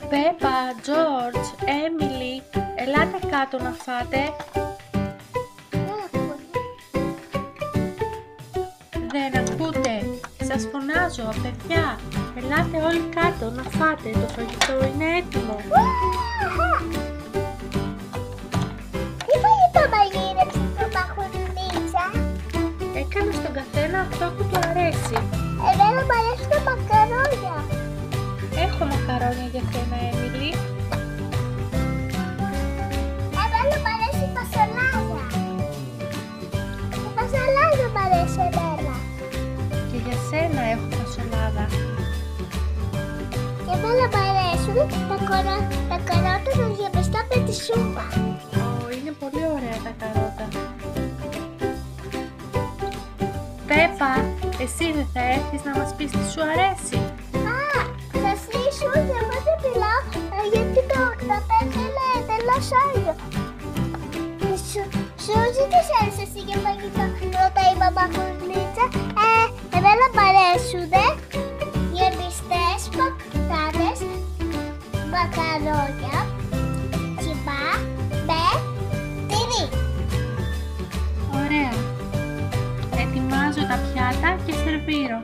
Πέπα, Τζόρτζ, Έμιλι, ελάτε κάτω να φάτε. Δεν ακούτε? Σας φωνάζω, παιδιά. Ελάτε όλοι κάτω να φάτε. Το φαγητό είναι έτοιμο. Τι φαγητό μαγείρεψες στο μαχουνίτσα? Έκανα στον καθένα αυτό που του αρέσει. Εμένα μου αρέσουν τα μακαρόνια. Έχω μακαρόνια για σένα, Έμιλι. Εμένα μου αρέσει η φασολάδα. Η φασολάδα μου αρέσει εμένα. Και για σένα έχω φασολάδα. Και εμένα μου αρέσουν τα καρότα να γεμιστά με τη σούπα. Είναι πολύ ωραία τα καρότα. Πέπα, εσύ δεν θα έρθεις να μας πεις τι σου αρέσει? Θα σβήσω, εγώ δεν μιλάω γιατί τα πέντε είναι εντελώς άγιο. Σούζη, τι σ' άρεσε εσύ για φαγητό? Ρωτά η μαμαχουνίτσα. Εμένα μ' αρέσουνε γεμιστές πατάτες, μακαρόνια, κιμά με τυρί. Ωραία. Ετοιμάζω τα πιάτα και σερβίρω.